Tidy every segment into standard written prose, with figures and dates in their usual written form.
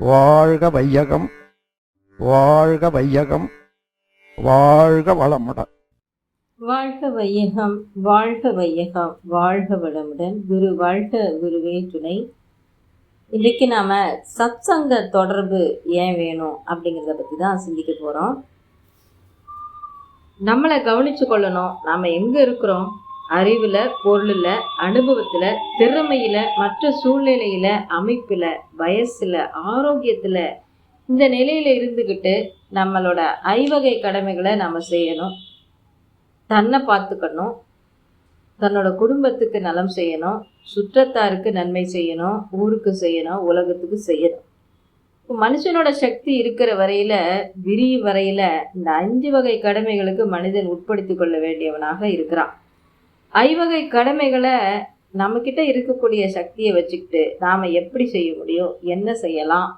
வாழ்க வையகம், வாழ்க வையகம், வாழ்க வளமுடன். வாழ்க வையகம், வாழ்க வையகம், வாழ்க வளமுடன். குரு வாழ்க, குருவே துணை. இன்றைக்கு நாம் சத்சங்க தொடர்பு ஏன் வேணும் அப்படிங்கிறத பற்றி தான் சிந்திக்க போகிறோம். நம்மளை கவனித்து கொள்ளணும். நாம் எங்கே இருக்கிறோம்? அறிவில், பொருளில், அனுபவத்தில், திறமையில், மற்ற சூழ்நிலையில், அமைப்பில், வயசில், ஆரோக்கியத்தில், இந்த நிலையில் இருந்துக்கிட்டு நம்மளோட ஐவகை கடமைகளை நம்ம செய்யணும். தன்னை பார்த்துக்கணும், தன்னோட குடும்பத்துக்கு நலம் செய்யணும், சுற்றத்தாருக்கு நன்மை செய்யணும், ஊருக்கு செய்யணும், உலகத்துக்கு செய்யணும். இப்போ மனுஷனோட சக்தி இருக்கிற வரையில், விரியும் வரையில் இந்த 5 வகை கடமைகளுக்கு மனிதன் உட்படுத்தி கொள்ள வேண்டியவனாக இருக்கிறான். ஐவகை கடமைகளை நம்மக்கிட்ட இருக்கக்கூடிய சக்தியை வச்சுக்கிட்டு நாம் எப்படி செய்ய முடியும், என்ன செய்யலாம்,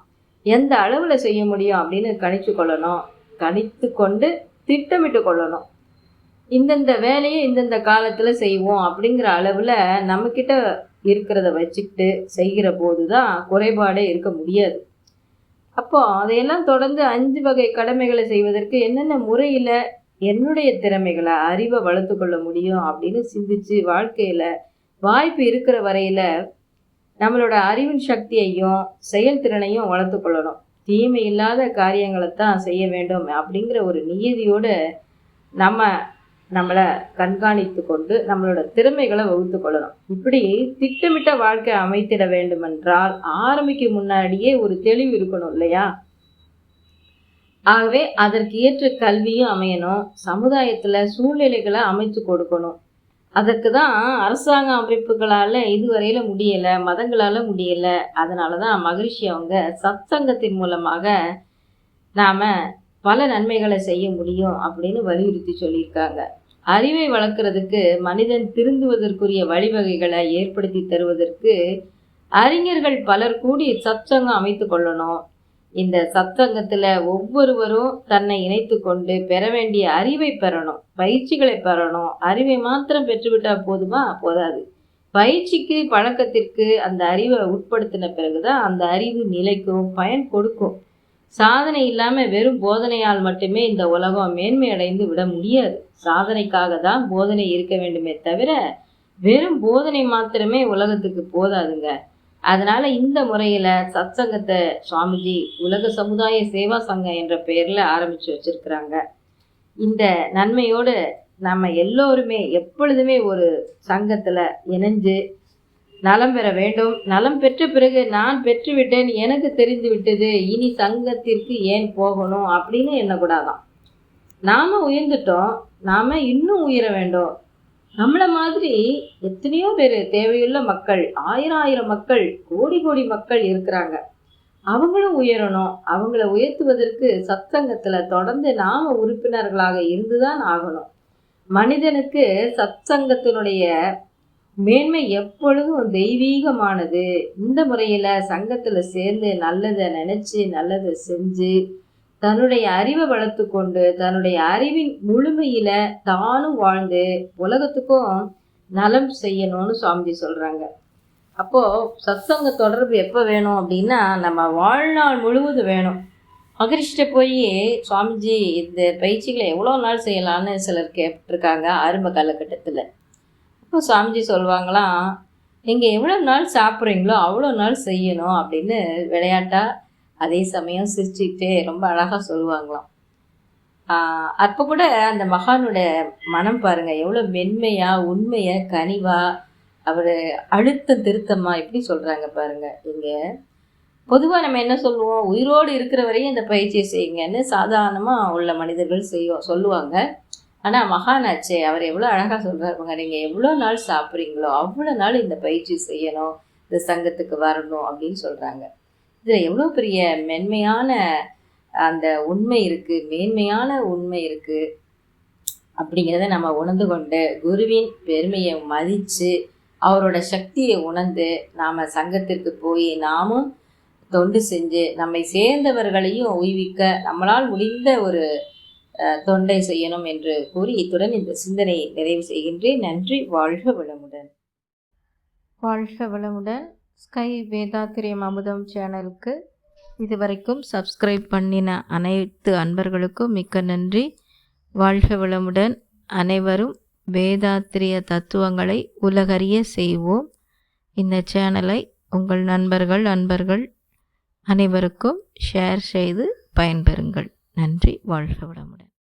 எந்த அளவில் செய்ய முடியும் அப்படின்னு கணித்து கொள்ளணும். கணித்து கொண்டு திட்டமிட்டு கொள்ளணும். இந்தந்த வேலையை இந்தந்த காலத்தில் செய்வோம் அப்படிங்கிற அளவில் நம்மக்கிட்ட இருக்கிறத வச்சுக்கிட்டு செய்கிற போது தான் குறைபாடே இருக்க முடியாது. அப்போது அதையெல்லாம் தொடர்ந்து 5 வகை கடமைகளை செய்வதற்கு என்னென்ன முறையில் என்னுடைய திறமைகளை, அறிவை வளர்த்து கொள்ள முடியும் அப்படின்னு சிந்திச்சு வாழ்க்கையில் வாய்ப்பு இருக்கிற வரையில் நம்மளோட அறிவின் சக்தியையும் செயல்திறனையும் வளர்த்து கொள்ளணும். தீமை இல்லாத காரியங்களை தான் செய்ய வேண்டும் அப்படிங்கிற ஒரு நியதியோடு நம்மளை கண்காணித்து கொண்டு நம்மளோட திறமைகளை வகுத்து கொள்ளணும். இப்படி திட்டமிட்ட வாழ்க்கை அமைத்திட வேண்டுமென்றால் ஆரம்பிக்கும் முன்னாடியே ஒரு தெளிவு இருக்கணும் இல்லையா? ஆகவே அதற்கு ஏற்ற கல்வியும் அமையணும். சமுதாயத்தில் சூழ்நிலைகளை அமைத்து கொடுக்கணும். அதற்கு தான் அரசாங்க அமைப்புகளால் இதுவரையில் முடியலை, மதங்களால் முடியலை. அதனால தான் மகரிஷி அவங்க சத்சங்கத்தின் மூலமாக நாம் பல நன்மைகளை செய்ய முடியும் அப்படின்னு வலியுறுத்தி சொல்லியிருக்காங்க. அறிவை வளர்க்குறதுக்கு, மனிதன் திருந்துவதற்குரிய வழிவகைகளை ஏற்படுத்தி தருவதற்கு அறிஞர்கள் பலர் கூடி சத்சங்கம் அமைத்து கொள்ளணும். இந்த சத்சங்கத்தில் ஒவ்வொருவரும் தன்னை இணைத்து கொண்டு பெற வேண்டிய அறிவை பெறணும், பயிற்சிகளை பெறணும். அறிவை மாத்திரம் பெற்றுவிட்டால் போதாது. பயிற்சிக்கு, பழக்கத்திற்கு அந்த அறிவை உட்படுத்தின பிறகுதான் அந்த அறிவு நிலைக்கும், பயன் கொடுக்கும். சாதனை இல்லாமல் வெறும் போதனையால் மட்டுமே இந்த உலகம் மேன்மை அடைந்து விட முடியாது. சாதனைக்காக தான் போதனை இருக்க வேண்டுமே தவிர வெறும் போதனை மாத்திரமே உலகத்துக்கு போதாதுங்க. அதனால இந்த முறையில் சத்சங்கத்தை சுவாமிஜி உலக சமுதாய சேவா சங்கம் என்ற பெயரில் ஆரம்பித்து வச்சிருக்கிறாங்க. இந்த நன்மையோடு நம்ம எல்லோருமே எப்பொழுதுமே ஒரு சங்கத்தில் இணைஞ்சு நலம் பெற வேண்டும். நலம் பெற்ற பிறகு நான் பெற்றுவிட்டேன், எனக்கு தெரிந்து விட்டது, இனி சங்கத்திற்கு ஏன் போகணும் அப்படின்னு எண்ணக்கூடாதான். நாம் உயர்ந்துட்டோம், நாம் இன்னும் உயர வேண்டும். நம்மளை மாதிரி எத்தனையோ பேர் தேவையுள்ள மக்கள், ஆயிரம் மக்கள், கோடி மக்கள் இருக்கிறாங்க. அவங்களும் உயரணும். அவங்கள உயர்த்துவதற்கு சத்சங்கத்தில் தொடர்ந்து நாம் உறுப்பினர்களாக இருந்துதான் ஆகணும். மனிதனுக்கு சத்சங்கத்தினுடைய மேன்மை எப்பொழுதும் தெய்வீகமானது. இந்த முறையில் சங்கத்தில் சேர்ந்து நல்லதை நினச்சி நல்லதை செஞ்சு தன்னுடைய அறிவை வளர்த்து கொண்டு தன்னுடைய அறிவின் முழுமையில் தானும் வாழ்ந்து உலகத்துக்கும் நலம் செய்யணும்னு சுவாமிஜி சொல்கிறாங்க. அப்போது சத்சங்க தொடர்பு எப்போ வேணும் அப்படின்னா நம்ம வாழ்நாள் முழுவதும் வேணும். மகரிஷ்ட போய் சுவாமிஜி இந்த பயிற்சிகளை எவ்வளோ நாள் செய்யலான்னு சிலர் கேட்டிருக்காங்க ஆரம்ப காலகட்டத்தில். அப்போ சுவாமிஜி சொல்லுவாங்களாம், நீங்கள் எவ்வளோ நாள் சாப்பிட்றீங்களோ அவ்வளோ நாள் செய்யணும் அப்படின்னு விளையாட்டாக, அதே சமயம் சிரிச்சுக்கிட்டே ரொம்ப அழகாக சொல்லுவாங்களாம். அப்போ கூட அந்த மகானோட மனம் பாருங்கள் எவ்வளோ மென்மையாக, உண்மையாக, கனிவாக, அவர் அழுத்தம் திருத்தமாக எப்படி சொல்கிறாங்க பாருங்கள். இங்கே பொதுவாக நம்ம என்ன சொல்லுவோம், உயிரோடு இருக்கிற வரையும் இந்த பயிற்சியை செய்யுங்கன்னு சாதாரணமாக உள்ள மனிதர்கள் சொல்லுவாங்க. ஆனால் மகானாச்சே அவர் எவ்வளோ அழகாக சொல்கிறாருங்க, நீங்கள் எவ்வளோ நாள் சாப்பிட்றீங்களோ அவ்வளோ நாள் இந்த பயிற்சி செய்யணும், இந்த சங்கத்துக்கு வரணும் அப்படின்னு சொல்கிறாங்க. இதில் எவ்வளோ பெரிய மென்மையான அந்த உண்மை இருக்குது, மேன்மையான உண்மை இருக்குது அப்படிங்கிறத நம்ம உணர்ந்து கொண்டு குருவின் பெருமையை மதித்து அவரோட சக்தியை உணர்ந்து நாம் சங்கத்திற்கு போய் நாமும் தொண்டு செஞ்சு நம்மை சேர்ந்தவர்களையும் உய்விக்க நம்மளால் முடிந்த ஒரு தொண்டை செய்யணும் என்று கூறி இத்துடன் இந்த சிந்தனை நிறைவு செய்கின்றேன். நன்றி. வாழ்க வளமுடன். வாழ்க வளமுடன். ஸ்கை வேதாத்திரியம் அமுதம் சேனலுக்கு இதுவரைக்கும் சப்ஸ்கிரைப் பண்ணின அனைத்து அன்பர்களுக்கும் மிக்க நன்றி. வாழ்க வளமுடன். அனைவரும் வேதாத்திரிய தத்துவங்களை உலகறிய செய்வோம். இந்த சேனலை உங்கள் அன்பர்கள் அனைவருக்கும் ஷேர் செய்து பயன்பெறுங்கள். நன்றி. வாழ்க வளமுடன்.